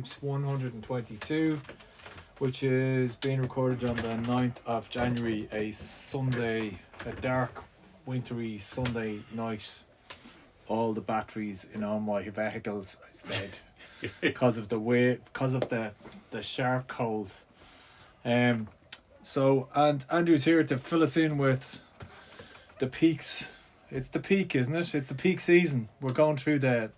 times 122, which is being recorded on the 9th of January, a Sunday, a dark, wintry Sunday night. All the batteries in all my vehicles is dead because of the sharp cold. So, and Andrew's here to fill us in with the peaks. It's the peak, isn't it? It's the peak season. We're going through the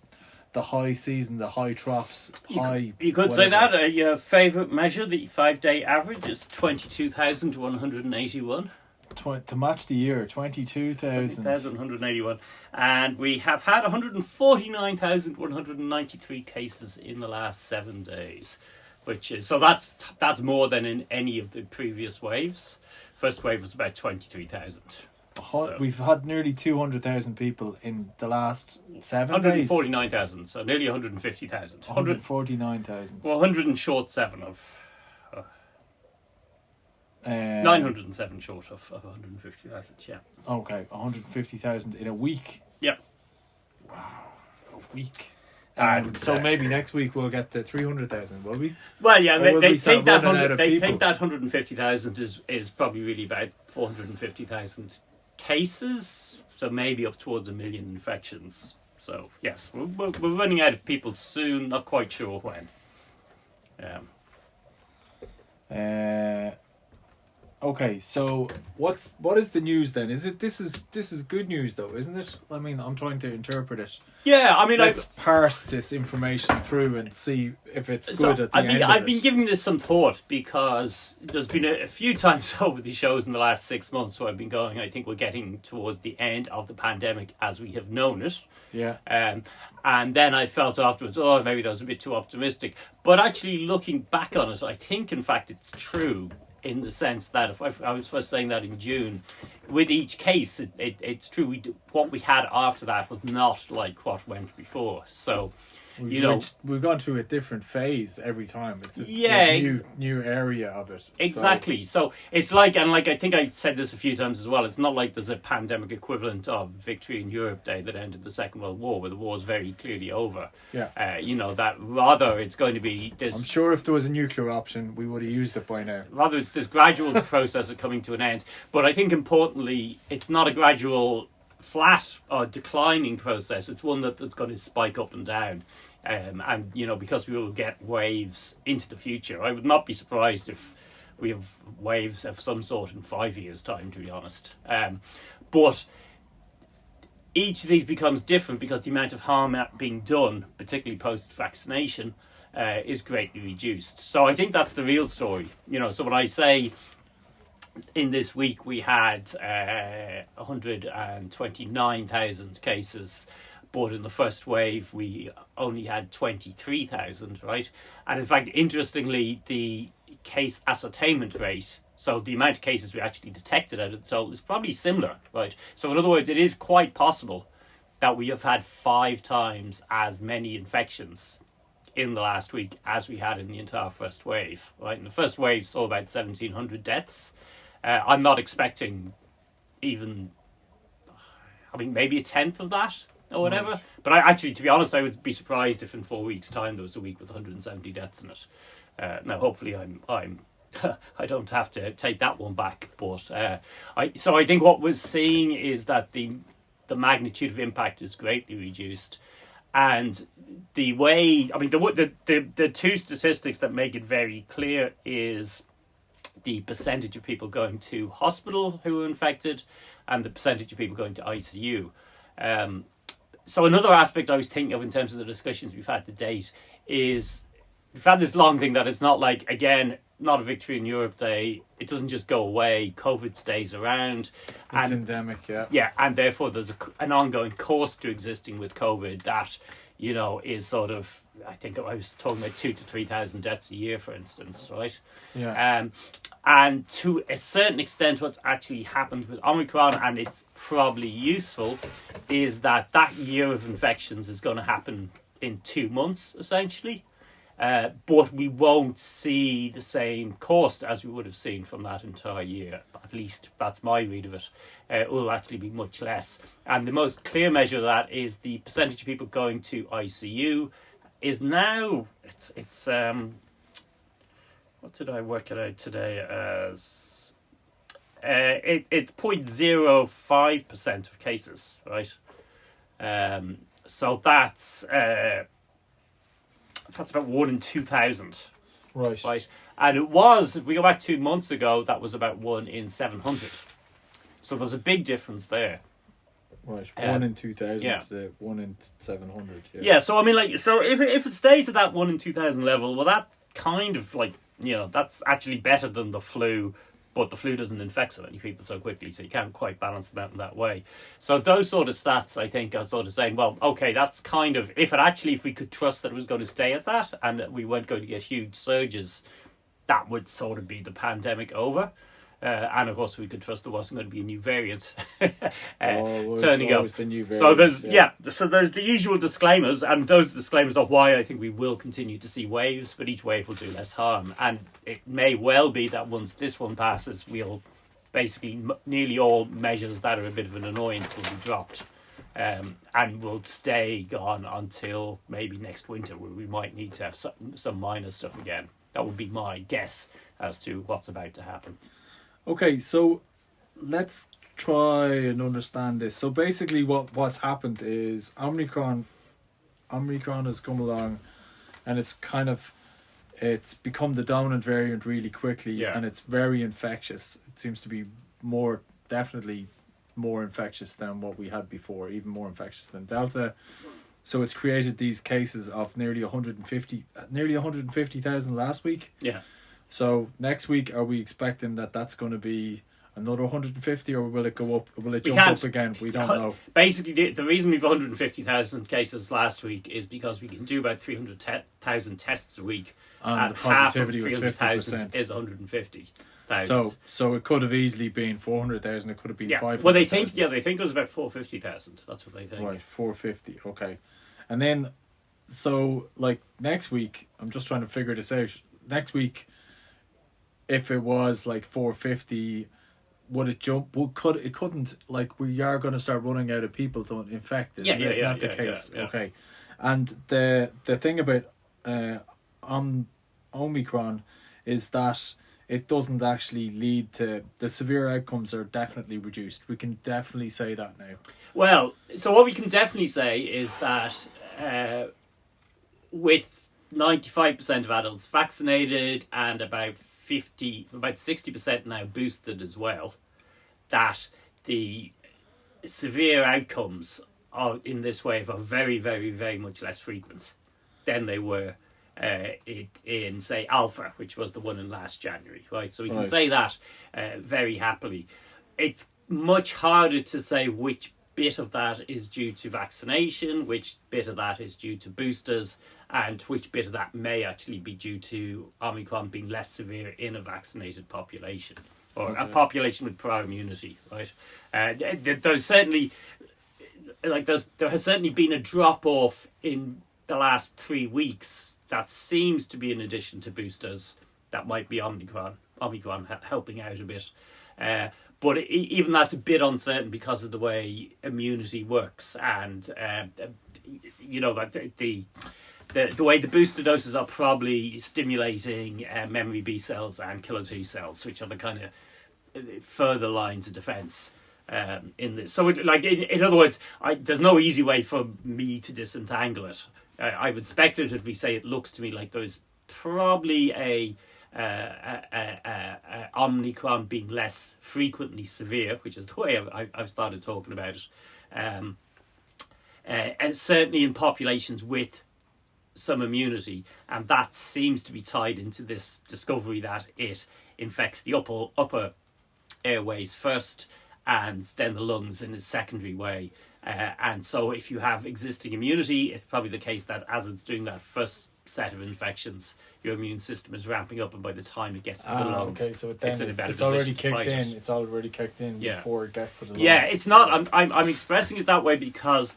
high season, the high troughs. You could say that. Your favourite measure, the 5-day average, is 22,181. To match the year, 22,000. 20,181. And we have had 149,193 cases in the last 7 days. That's more than in any of the previous waves. First wave was about 23,000. We've had nearly 200,000 people in the last 7 days. 149,000, so nearly 150,000. 149,000. Well, 100 and short 7 of... 907 short of 150,000, yeah. Okay, 150,000 in a week. Yep. Wow, a week. So maybe next week we'll get to 300,000, will we? Well, yeah, they think that 150,000 is probably really about 450,000 cases, so maybe up towards 1 million infections. So yes, we're running out of people soon. Not quite sure when. Okay, so what is the news then? This is good news though, isn't it? I mean, I'm trying to interpret it. Yeah, I mean, let's parse this information through and see if it's good at the end of it. I've been giving this some thought because there's been a few times over the shows in the last 6 months where I've been going, I think we're getting towards the end of the pandemic as we have known it. Yeah. And then I felt afterwards, maybe that was a bit too optimistic. But actually looking back on it, I think in fact it's true. In the sense that if I was first saying that in June, with each case, it's true. What we had after that was not like what went before. So, we've gone through a different phase every time. It's a new area of it. Exactly. So it's like I think I said this a few times as well. It's not like there's a pandemic equivalent of Victory in Europe Day that ended the Second World War, where the war is very clearly over. Yeah. That rather it's going to be this. I'm sure if there was a nuclear option, we would have used it by now. Rather, it's this gradual process of coming to an end. But I think importantly, it's not a gradual flat or declining process. It's one that's going to spike up and down. And because we will get waves into the future, I would not be surprised if we have waves of some sort in 5 years' time, to be honest. But each of these becomes different because the amount of harm being done, particularly post-vaccination, is greatly reduced. So I think that's the real story. So when I say in this week we had 129,000 cases, but in the first wave we only had 23,000, right? And in fact, interestingly, the case ascertainment rate, so the amount of cases we actually detected out of the total, is probably similar, right? So in other words, it is quite possible that we have had 5 times as many infections in the last week as we had in the entire first wave, right? And the first wave saw about 1,700 deaths. I'm not expecting even, maybe a tenth of that or whatever. Right. But I actually, to be honest, I would be surprised if in 4 weeks' time there was a week with 170 deaths in it. Now, hopefully, I don't have to take that one back. But I think what we're seeing is that the magnitude of impact is greatly reduced, and the way the two statistics that make it very clear is the percentage of people going to hospital who are infected and the percentage of people going to ICU. So another aspect I was thinking of in terms of the discussions we've had to date is we've had this long thing that it's not like, again, not a Victory in Europe Day. It doesn't just go away. COVID stays around. It's endemic, yeah. Yeah, and therefore there's an ongoing cost to existing with COVID that, is sort of, I think I was talking about 2,000 to 3,000 deaths a year, for instance, right? Yeah. And to a certain extent, what's actually happened with Omicron, and it's probably useful, is that year of infections is going to happen in 2 months, essentially. But we won't see the same cost as we would have seen from that entire year. At least that's my read of it. It will actually be much less. And the most clear measure of that is the percentage of people going to ICU is now it's what did I work it out today as? It's 0.05% of cases, right? So that's about 1 in 2,000, Right. right? And it was, if we go back 2 months ago, that was about 1 in 700. So there's a big difference there. Right. 1 in 2,000 yeah. to 1 in 700. Yeah. Yeah. So I mean, like, so if it stays at that 1 in 2,000 level, well, that kind of like, that's actually better than the flu. But the flu doesn't infect so many people so quickly, so you can't quite balance them out in that way. So those sort of stats, I think, are sort of saying, well, okay, that's kind of, if we could trust that it was going to stay at that and that we weren't going to get huge surges, that would sort of be the pandemic over. And of course, we could trust there wasn't going to be a new variant turning up. The new variant, so there's there's the usual disclaimers, and those disclaimers are why I think we will continue to see waves, but each wave will do less harm. And it may well be that once this one passes, we'll basically nearly all measures that are a bit of an annoyance will be dropped, and will stay gone until maybe next winter, where we might need to have some minor stuff again. That would be my guess as to what's about to happen. Okay, so let's try and understand this. So basically what's happened is Omicron has come along, and it's become the dominant variant really quickly, and it's very infectious. It seems to be definitely more infectious than what we had before, even more infectious than Delta. So it's created these cases of nearly 150,000 last week. Yeah. So next week, are we expecting that's going to be another 150, or will it go up? Will it jump up again? We don't know. Basically, the reason we've 150,000 cases last week is because we can do about 300,000 tests a week, and the positivity half of was 50%. Is 150,000. So it could have easily been 400,000. It could have been 500,000. Well, they think it was about 450,000. That's what they think. Right, 450. Okay, and then so like next week, I'm just trying to figure this out. Next week, if it was like 450, would it jump? It couldn't. Like, we are going to start running out of people to infect it. It's not the case. Yeah. Okay, and the thing about Omicron is that it doesn't actually lead to the severe outcomes are definitely reduced. We can definitely say that now. Well, so what we can definitely say is that with 95% of adults vaccinated and about 60% now boosted as well, that the severe outcomes in this wave are very, very, very much less frequent than they were in, say, Alpha, which was the one in last January, right? So we can say that very happily. It's much harder to say which bit of that is due to vaccination, which bit of that is due to boosters, and which bit of that may actually be due to Omicron being less severe in a vaccinated population, or a population with prior immunity, right? There's certainly, there has certainly been a drop-off in the last 3 weeks that seems to be in addition to boosters. That might be Omicron helping out a bit. But even that's a bit uncertain because of the way immunity works, and that the way the booster doses are probably stimulating memory B cells and killer T cells, which are the kind of further lines of defense in this. So, in other words, there's no easy way for me to disentangle it. I would speculatively say it looks to me like there's probably a Omicron being less frequently severe, which is the way I've started talking about it, and certainly in populations with some immunity, and that seems to be tied into this discovery that it infects the upper airways first, and then the lungs in a secondary way. And so if you have existing immunity, it's probably the case that as it's doing that first set of infections, your immune system is ramping up, and by the time it gets to the lungs, okay, so it's in a better it's already position to kicked fight in. it. It's already kicked in before it gets to the lungs. Yeah, it's not. I'm expressing it that way because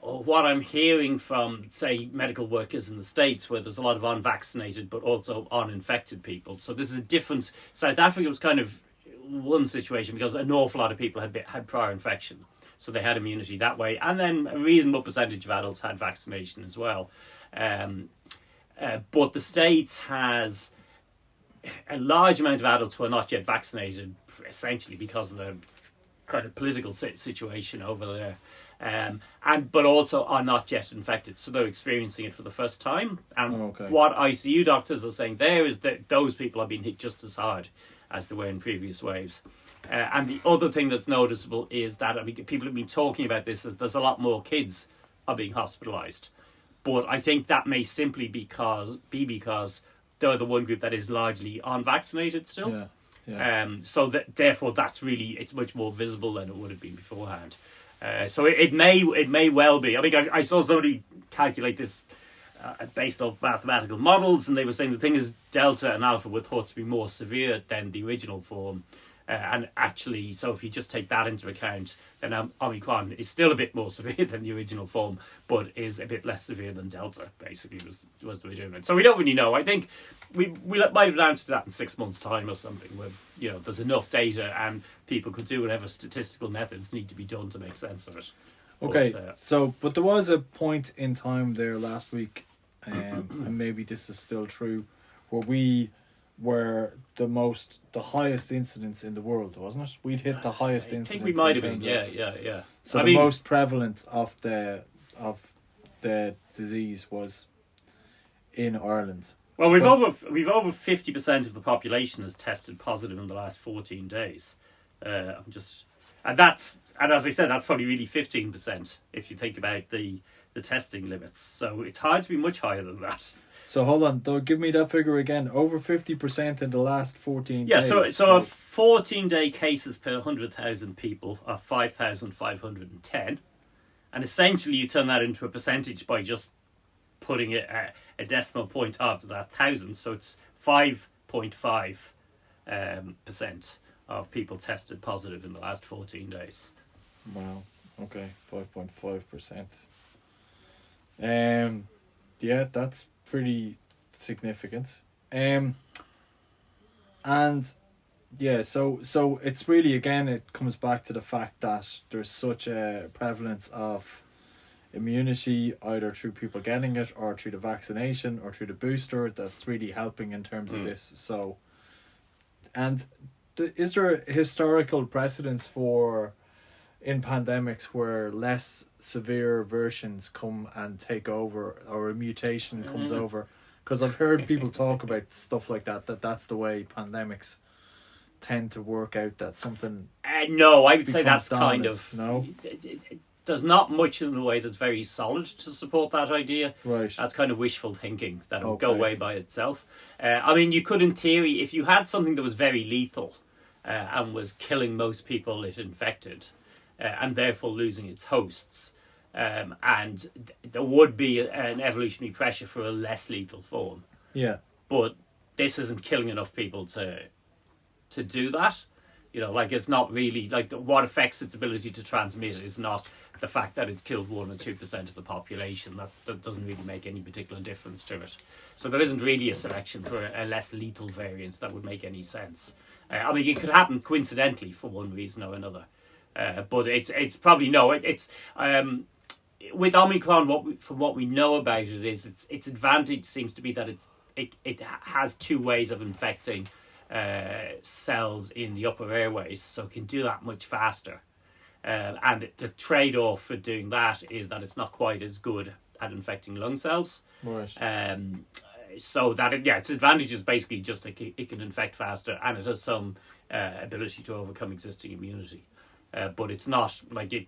what I'm hearing from, say, medical workers in the States, where there's a lot of unvaccinated but also uninfected people. So this is a different. South Africa was kind of one situation because an awful lot of people had prior infection, so they had immunity that way, and then a reasonable percentage of adults had vaccination as well. But the States has a large amount of adults who are not yet vaccinated, essentially because of the kind of political situation over there. But also are not yet infected, so they're experiencing it for the first time. And what ICU doctors are saying there is that those people are being hit just as hard as they were in previous waves. And the other thing that's noticeable is that, I mean, people have been talking about this, that there's a lot more kids are being hospitalised. But I think that may simply because they're the one group that is largely unvaccinated still. So that therefore it's much more visible than it would have been beforehand. So it may well be. I mean, I saw somebody calculate this based on mathematical models, and they were saying the thing is Delta and Alpha were thought to be more severe than the original form. And actually, so if you just take that into account, then Omicron is still a bit more severe than the original form, but is a bit less severe than Delta, basically, was the way doing it. So we don't really know. I think we might have answered that in 6 months' time or something, where, you know, there's enough data and people could do whatever statistical methods need to be done to make sense of it. Okay, but there was a point in time there last week, and maybe this is still true, where we were the highest incidence in the world, wasn't it? We'd hit the highest incidence. I think we might have been, yeah. So the most prevalent of the disease was in Ireland. Well, we've over 50% of the population has tested positive in the last 14 days. And as I said, that's probably really 15% if you think about the testing limits. So it's hard to be much higher than that. So hold on, though, give me that figure again. Over 50% in the last 14 days. Yeah, so 14-day cases per 100,000 people are 5,510. And essentially you turn that into a percentage by just putting a decimal point after that 1,000. So it's 5.5% of people tested positive in the last 14 days. Wow, okay, 5.5%. Yeah, that's pretty significant. And yeah, so it's really, again, it comes back to the fact that there's such a prevalence of immunity, either through people getting it or through the vaccination or through the booster, that's really helping in terms of this. So, and is there historical precedence for in pandemics where less severe versions come and take over, or a mutation comes over? Because I've heard people talk about stuff like that's the way pandemics tend to work out, that something no, I would say that's dominant. kind of no. There's not much in the way that's very solid to support that idea. Right. That's kind of wishful thinking that it'll go away by itself. I mean, you could, in theory, if you had something that was very lethal and was killing most people it infected, and therefore losing its hosts, and there would be an evolutionary pressure for a less lethal form. Yeah. But this isn't killing enough people to do that. You know, like, it's not really, like, what affects its ability to transmit is not the fact that it's killed 1 or 2% of the population. That doesn't really make any particular difference to it. So there isn't really a selection for a less lethal variant that would make any sense. I mean, it could happen coincidentally for one reason or another. But it's probably no. It's with Omicron, from what we know about it is its advantage seems to be that it has two ways of infecting cells in the upper airways, so it can do that much faster. And the trade-off for doing that is that it's not quite as good at infecting lung cells. Right. So that its advantage is basically just that it can infect faster, and it has some ability to overcome existing immunity. But it's not like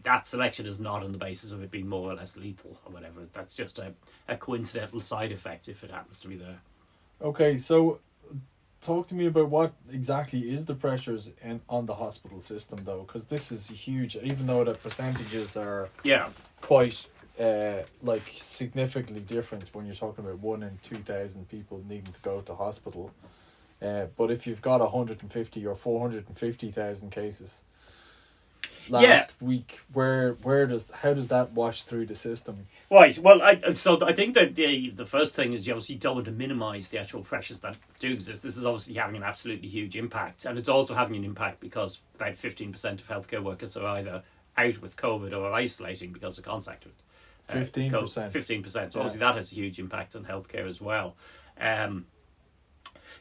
that selection is not on the basis of it being more or less lethal or whatever. That's just a coincidental side effect if it happens to be there. Okay, so talk to me about what exactly is the pressures on the hospital system, though, because this is huge. Even though the percentages are quite significantly different when you're talking about 1 in 2,000 people needing to go to hospital. But if you've got 150 or 450,000 cases last week, how does that wash through the system? Right. Well, I think that the first thing is you obviously don't want to minimise the actual pressures that do exist. This is obviously having an absolutely huge impact, and it's also having an impact because about 15% of healthcare workers are either out with COVID or are isolating because of contact with 15%. 15%. So Yeah. obviously that has a huge impact on healthcare as well.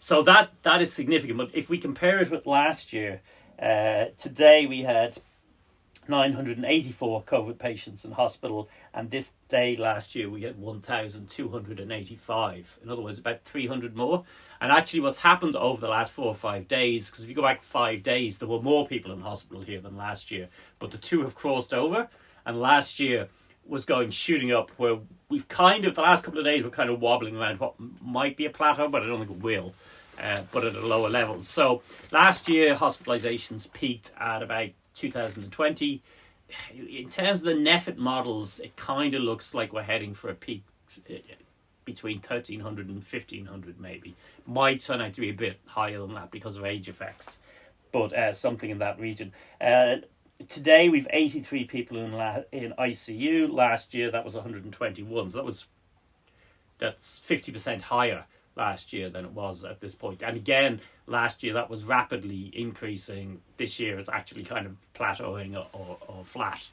So that is significant. But if we compare it with last year, today we had 984 COVID patients in hospital, and this day last year we had 1,285. In other words, about 300 more. And actually what's happened over the last 4 or 5 days, because if you go back 5 days, there were more people in hospital here than last year, but the two have crossed over, and last year was going shooting up, where we've kind of, the last couple of days, we're kind of wobbling around what might be a plateau, but I don't think it will, but at a lower level. So last year, hospitalizations peaked at about 2020. In terms of the NEFIT models, it kind of looks like we're heading for a peak between 1,300 and 1,500 maybe. Might turn out to be a bit higher than that because of age effects, but something in that region. Today we've 83 people in ICU. Last year that was 121, so that's 50% higher last year than it was at this point. And again, last year that was rapidly increasing. This year it's actually kind of plateauing or flat.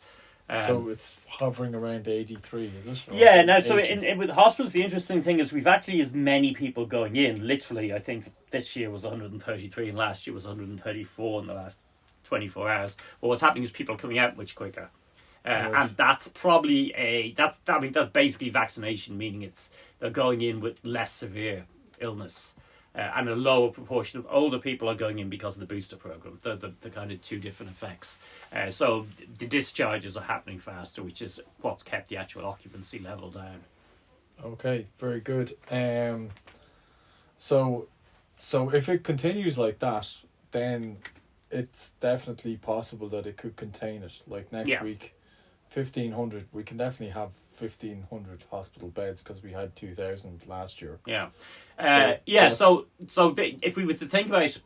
So it's hovering around 83, is it? Or Yeah, now so 80? with hospitals, the interesting thing is we've actually as many people going in. Literally, I think this year was 133 and last year was 134 in the last 24 hours. But what's happening is people are coming out much quicker. Right. And that's probably that's basically vaccination, meaning they're going in with less severe illness. And a lower proportion of older people are going in because of the booster program. The kind of two different effects. So the discharges are happening faster, which is what's kept the actual occupancy level down. Okay, very good. So if it continues like that, then it's definitely possible that it could contain it. Like next week, 1,500. We can definitely have 1,500 hospital beds because we had 2,000 last year. Yeah. So if we were to think about,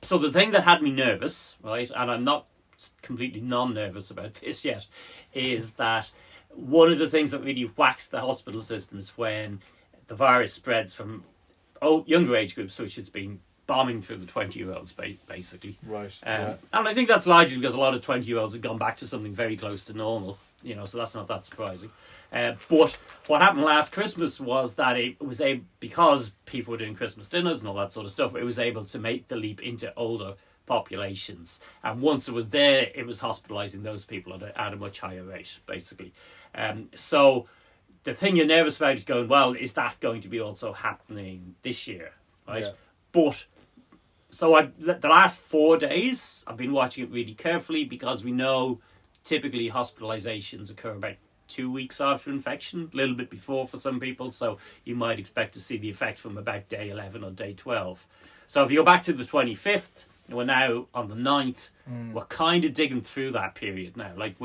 so the thing that had me nervous, right, and I'm not completely non-nervous about this yet, is that one of the things that really whacks the hospital system is when the virus spreads from younger age groups, which it's been bombing through the 20-year-olds, basically. Right. And I think that's largely because a lot of 20-year-olds have gone back to something very close to normal, so that's not that surprising. But what happened last Christmas was that it was because people were doing Christmas dinners and all that sort of stuff, it was able to make the leap into older populations. And once it was there, it was hospitalising those people at a much higher rate, basically. So the thing you're nervous about is going, well, is that going to be also happening this year, right? Yeah. But so the last 4 days, I've been watching it really carefully because we know typically hospitalizations occur about 2 weeks after infection, a little bit before for some people. So you might expect to see the effect from about day 11 or day 12. So if you go back to the 25th, we're now on the 9th. We're kind of digging through that period now. Like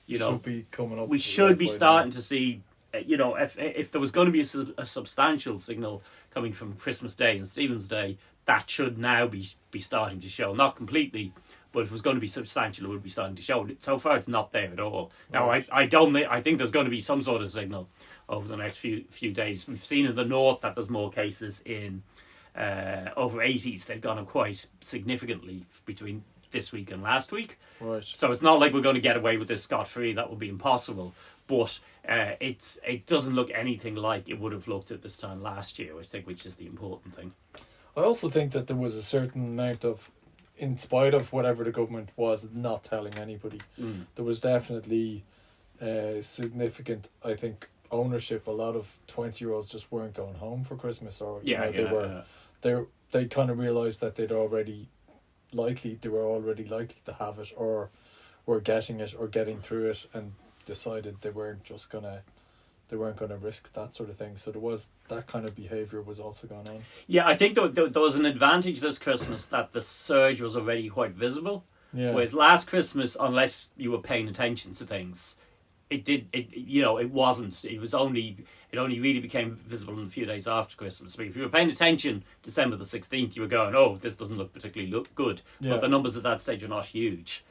should be coming up. We should be starting to see, if there was going to be a substantial signal coming from Christmas Day and Stephen's Day, that should now be starting to show. Not completely, but if it was going to be substantial, it would be starting to show. So far, it's not there at all. Now, Right. I think there's going to be some sort of signal over the next few days. We've seen in the north that there's more cases in over 80s. They've gone up quite significantly between this week and last week. Right. So it's not like we're going to get away with this scot-free. That would be impossible. But it doesn't look anything like it would have looked at this time last year, I think, which is the important thing. I also think that there was a certain amount of, in spite of whatever the government was not telling anybody, there was definitely significant, I think, ownership. A lot of 20-year-olds just weren't going home for Christmas, or they kind of realised that they were already likely to have it, or were getting it or getting through it, and decided they weren't gonna risk that sort of thing. So there was that kind of behaviour was also going on. Yeah, I think there was an advantage this Christmas that the surge was already quite visible. Yeah. Whereas last Christmas, unless you were paying attention to things, it wasn't. It only really became visible in a few days after Christmas. But if you were paying attention December the 16th, you were going, oh, this doesn't look particularly good. Yeah. But the numbers at that stage are not huge.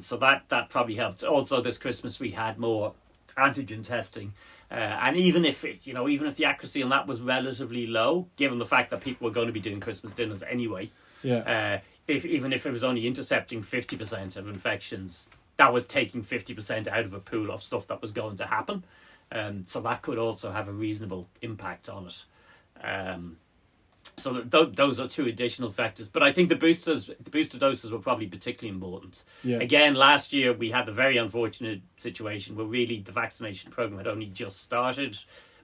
So that probably helped. Also, this Christmas we had more antigen testing, and even if the accuracy on that was relatively low, given the fact that people were going to be doing Christmas dinners anyway, even if it was only intercepting 50% of infections, that was taking 50% out of a pool of stuff that was going to happen. So that could also have a reasonable impact on it. So those are two additional factors. But I think the booster doses were probably particularly important. Yeah. Again, last year we had the very unfortunate situation where really the vaccination program had only just started.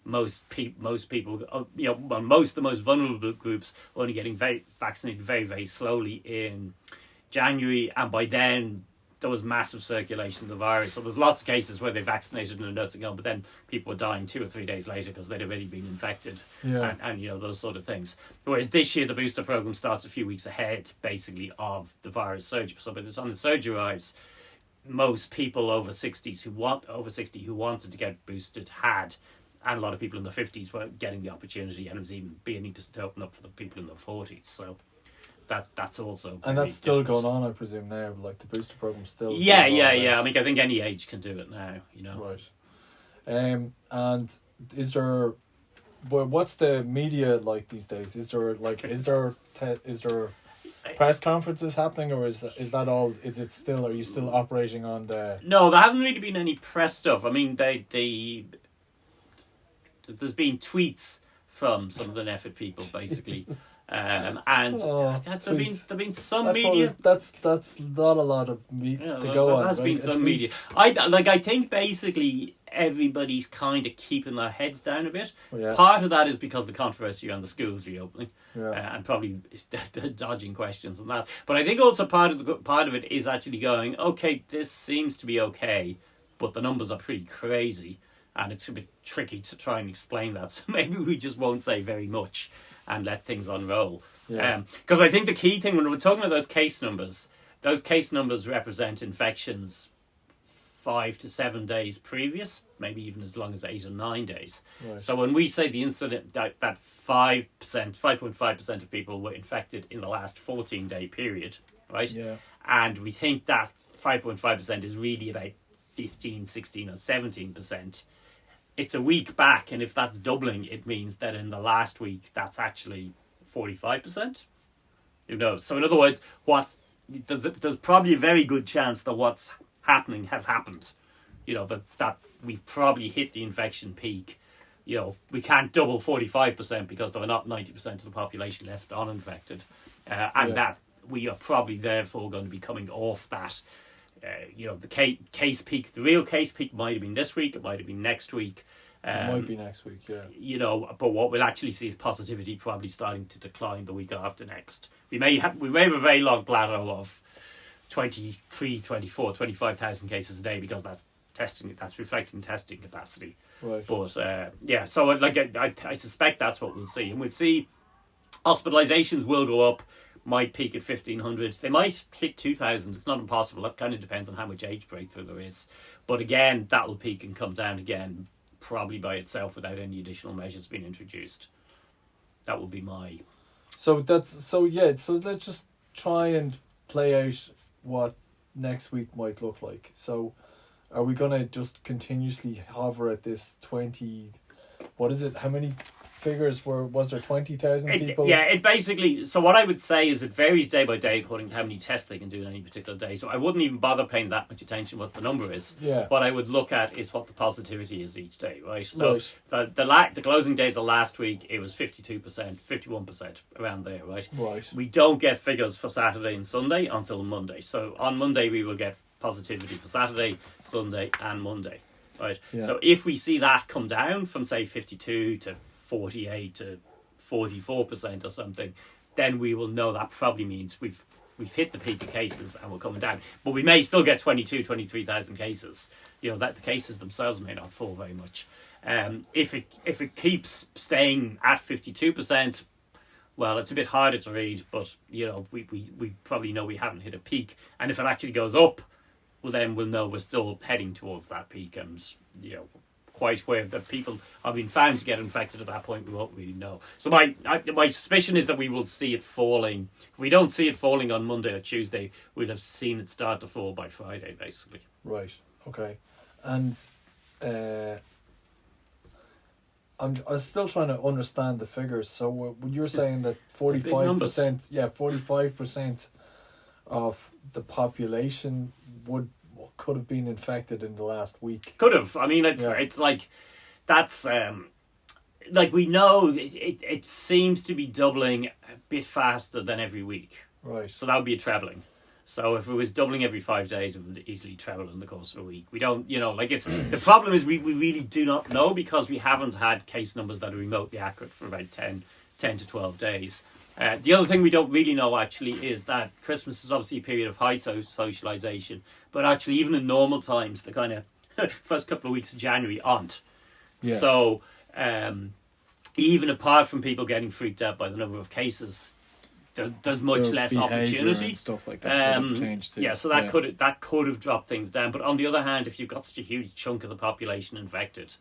Most people, most of the most vulnerable groups were only getting vaccinated very, very slowly in January, and by then there was massive circulation of the virus. So there's lots of cases where they vaccinated in a nursing home, but then people were dying 2 or 3 days later because they'd already been infected, and those sort of things. Whereas this year the booster program starts a few weeks ahead, basically, of the virus surge. So by the time the surge arrives, most people over 60 who wanted to get boosted had, and a lot of people in their 50s were getting the opportunity, and it was even beginning to open up for the people in their 40s. So that's also, and that's still going on, I presume, now. Like the booster program still. Yeah. I mean, I think any age can do it now. Right. And is there? Well, what's the media like these days? Is there press conferences happening, or is that all? Is it still? Are you still operating on the? No, there haven't really been any press stuff. I mean, there's been tweets from some of the NEFIT people, basically, and there've been some media. That's not a lot of to go on. There has been some media. I think basically everybody's kind of keeping their heads down a bit. Yeah. Part of that is because of the controversy around the schools reopening, and probably the dodging questions and that. But I think also part of it is actually going, okay, this seems to be okay, but the numbers are pretty crazy. And it's a bit tricky to try and explain that. So maybe we just won't say very much and let things unroll. Because I think the key thing when we're talking about those case numbers represent infections 5 to 7 days previous, maybe even as long as 8 or 9 days. Right. So when we say the incident that 5.5% of people were infected in the last 14-day period, right? Yeah. And we think that 5.5% is really about 15, 16 or 17%. It's a week back, and if that's doubling, it means that in the last week that's actually 45%. So in other words, there's probably a very good chance that what's happening has happened. That we've probably hit the infection peak. We can't double 45% because there are not 90% of the population left uninfected, that we are probably therefore going to be coming off that. The case peak, the real case peak might have been this week, it might have been next week. It might be next week, But what we'll actually see is positivity probably starting to decline the week after next. We may have a very long plateau of 23, 24, 25,000 cases a day because that's reflecting testing capacity. Right. But so I suspect that's what we'll see, and we'll see hospitalizations will go up. Might peak at 1,500. They might hit 2,000. It's not impossible. That kind of depends on how much age breakthrough there is. But again, that will peak and come down again, probably by itself without any additional measures being introduced. That will be my. So let's just try and play out what next week might look like. So, are we gonna just continuously hover at this 20? What is it? How many? Figures was there 20,000 people? It basically, so what I would say is it varies day by day according to how many tests they can do in any particular day. So I wouldn't even bother paying that much attention what the number is. Yeah. What I would look at is what the positivity is each day, right? So the closing days of last week, it was 52%, 51%, around there, right? Right. We don't get figures for Saturday and Sunday until Monday. So on Monday we will get positivity for Saturday, Sunday and Monday, right? Yeah. So if we see that come down from say 52 to 48 to 44% or something, then we will know that probably means we've hit the peak of cases and we're coming down. But we may still get 23,000 cases. That the cases themselves may not fall very much. If it keeps staying at 52%, well, it's a bit harder to read, but we probably know we haven't hit a peak. And if it actually goes up, well, then we'll know we're still heading towards that peak, and quite where the people have been found to get infected at that point, we won't really know. So my suspicion is that we will see it falling. If we don't see it falling on Monday or Tuesday, we'll have seen it start to fall by Friday, basically. Right. Okay. And I'm still trying to understand the figures. So when you're saying that 45%, 45% of the population could have been infected in the last week. Could have. I mean, it's like that's like we know it seems to be doubling a bit faster than every week. Right. So that would be a trebling. So if it was doubling every 5 days, it would easily treble in the course of a week. We don't, it's the problem is we really do not know because we haven't had case numbers that are remotely accurate for about 10 to 12 days. The other thing we don't really know actually is that Christmas is obviously a period of high socialisation, but actually even in normal times, the kind of first couple of weeks of January aren't. Yeah. So even apart from people getting freaked out by the number of cases, there's much less opportunity and stuff like that. Changed too. Yeah, so that could have dropped things down. But on the other hand, if you've got such a huge chunk of the population infected,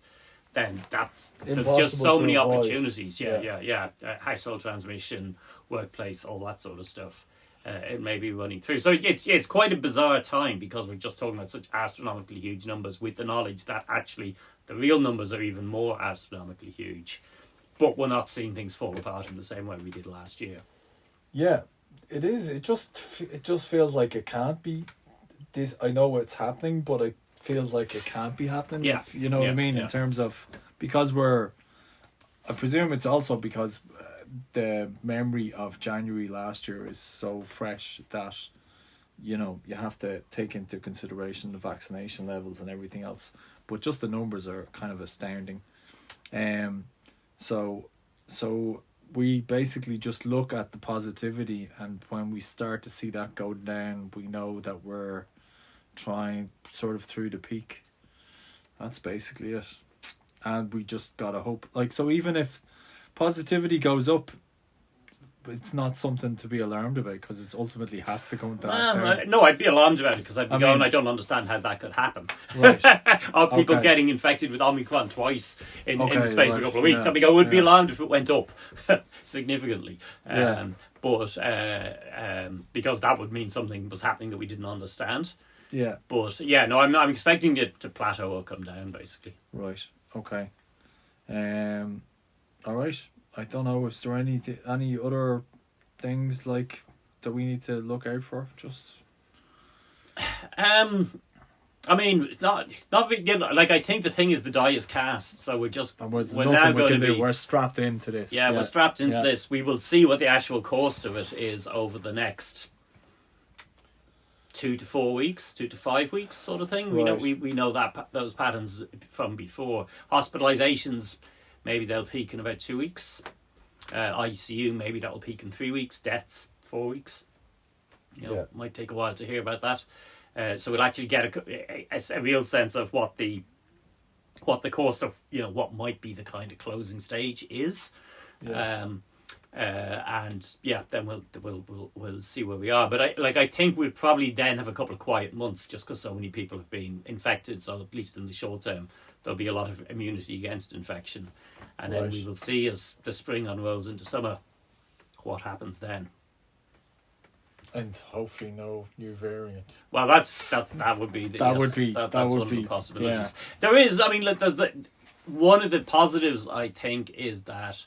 then there's just so many opportunities. Yeah. Household transmission, workplace, all that sort of stuff. It may be running through. So it's quite a bizarre time because we're just talking about such astronomically huge numbers with the knowledge that actually the real numbers are even more astronomically huge. But we're not seeing things fall apart in the same way we did last year. Yeah, it is. It just feels like it can't be this. I know it's happening, but it feels like it can't be happening. Yeah, you know what I mean. In terms of because I presume it's also because the memory of January last year is so fresh that you have to take into consideration the vaccination levels and everything else. But just the numbers are kind of astounding. So we basically just look at the positivity, and when we start to see that go down, we know that we're trying sort of through the peak. That's basically it. And we just gotta hope. So even if positivity goes up, it's not something to be alarmed about because it ultimately has to go down. No, I'd be alarmed about it because I'd be going, I don't understand how that could happen. Right. Of people getting infected with Omicron twice in the space of a couple of weeks. I would be alarmed if it went up significantly. But because that would mean something was happening that we didn't understand. Yeah. But I'm expecting it to plateau or come down basically. Right. Okay. All right. I don't know. Is there any other things that we need to look out for? Just. I think the thing is the die is cast, so we're strapped into this. Yeah, we're strapped into this. We will see what the actual cost of it is over the next 2 to 4 weeks, 2 to 5 weeks, sort of thing. Right. We know that those patterns from before. Hospitalizations, maybe they'll peak in about 2 weeks. ICU, maybe that'll peak in 3 weeks. Deaths, 4 weeks. Might take a while to hear about that. So we'll actually get a real sense of what the cost of what might be the kind of closing stage is. Yeah. Then we'll see where we are. But I think we'll probably then have a couple of quiet months just because so many people have been infected. So at least in the short term, there'll be a lot of immunity against infection, and then we will see as the spring unrolls into summer what happens then. And hopefully no new variant. Well, that would be one of the possibilities. Yeah. There is. One of the positives I think is that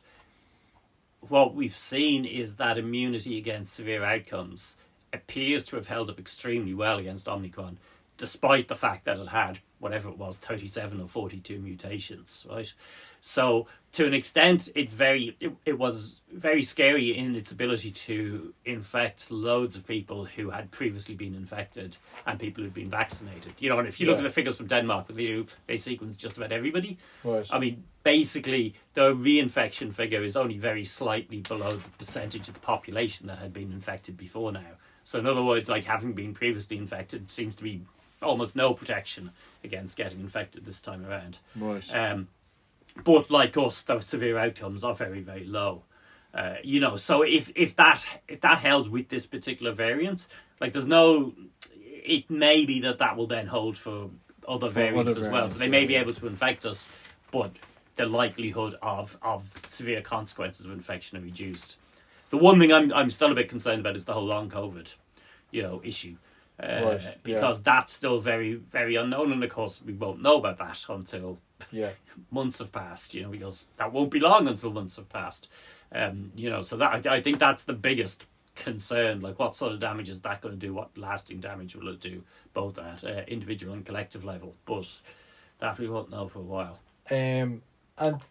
what we've seen is that immunity against severe outcomes appears to have held up extremely well against Omicron, despite the fact that it had whatever it was, 37 or 42 mutations, right? So to an extent, it was very scary in its ability to infect loads of people who had previously been infected and people who'd been vaccinated. And if you look at the figures from Denmark, they sequenced just about everybody. Right. Basically, the reinfection figure is only very slightly below the percentage of the population that had been infected before now. So in other words, having been previously infected seems to be almost no protection against getting infected this time around. Right. But like us, those severe outcomes are very, very low. So if that held with this particular variant, it may be that will then hold for other variants as well. So they may be able to infect us, but the likelihood of severe consequences of infection are reduced. The one thing I'm still a bit concerned about is the whole long COVID, issue. Because that's still very, very unknown, and of course we won't know about that until months have passed, because that won't be long until months have passed. So that I think that's the biggest concern. Like, what sort of damage is that going to do? What lasting damage will it do, both at individual and collective level? But that we won't know for a while. And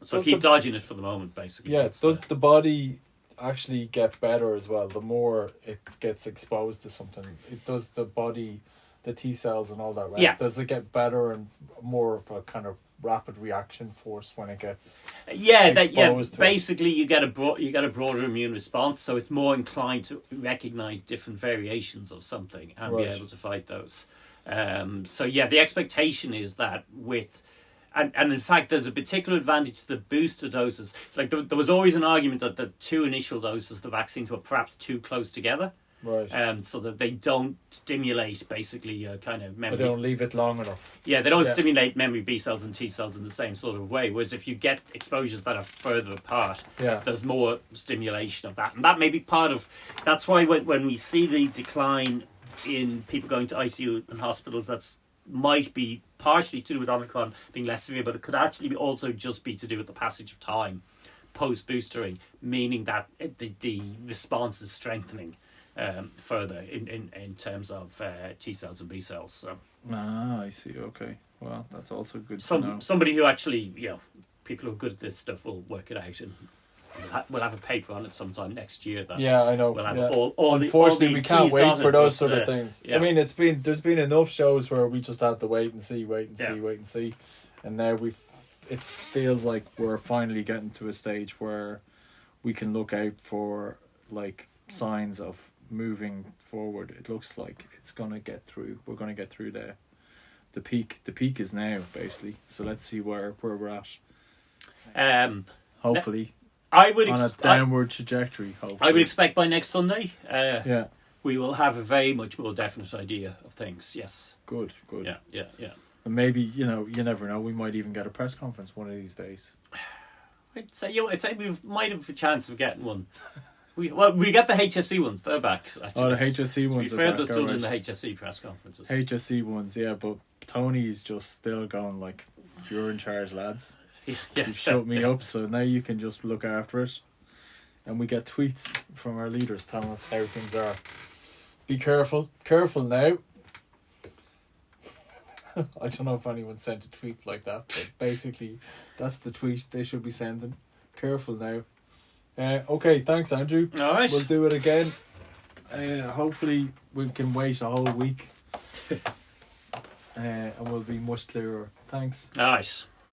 So keep dodging it for the moment, basically. Yeah, does the body actually get better as well? The more it gets exposed to something, it does the body, the T cells and all that rest. Yeah. Does it get better and more of a kind of rapid reaction force when it gets exposed to basically you get a broader immune response, so it's more inclined to recognize different variations of something and be able to fight those. So yeah, the expectation is that with and in fact there's a particular advantage to the booster doses. Like there was always an argument that the 2 initial doses of the vaccines were perhaps too close together. Right. So that they don't stimulate basically kind of memory. They don't leave it long enough. Yeah, they don't stimulate memory B cells and T cells in the same sort of way. Whereas if you get exposures that are further apart, there's more stimulation of that. And that may be part of... That's why when we see the decline in people going to ICU and hospitals, that's might be partially to do with Omicron being less severe, but it could actually also just be to do with the passage of time post-boostering, meaning that the response is strengthening further in terms of T cells and B cells. So. I see. Okay. Well, that's also good to know. Somebody who actually, people who are good at this stuff will work it out, and we'll have a paper on it sometime next year. I know. We'll have Unfortunately, we can't wait for those sort of things. Yeah. I mean, there's been enough shows where we just had to wait and see, and now it feels like we're finally getting to a stage where we can look out for like signs of moving forward. It looks like it's gonna get through. We're gonna get through the peak. The peak is now basically. So let's see where we're at. Hopefully, I would on a downward trajectory. Hopefully, I would expect by next Sunday. Yeah, we will have a very much more definite idea of things. Yes. Good. Yeah. And maybe you never know. We might even get a press conference one of these days. I'd say we might have a chance of getting one. We get the HSE ones. They're back. Actually. Oh, the HSE ones. To be fair, they're still doing the HSE press conferences. HSE ones, yeah, but Tony's just still going like, "You're in charge, lads. You've shut me up, so now you can just look after it." And we get tweets from our leaders telling us how things are. Be careful now. I don't know if anyone sent a tweet like that, but basically, that's the tweet they should be sending. Careful now. Okay, thanks, Andrew. All right. We'll do it again. Hopefully, we can wait a whole week. And we'll be much clearer. Thanks. All right.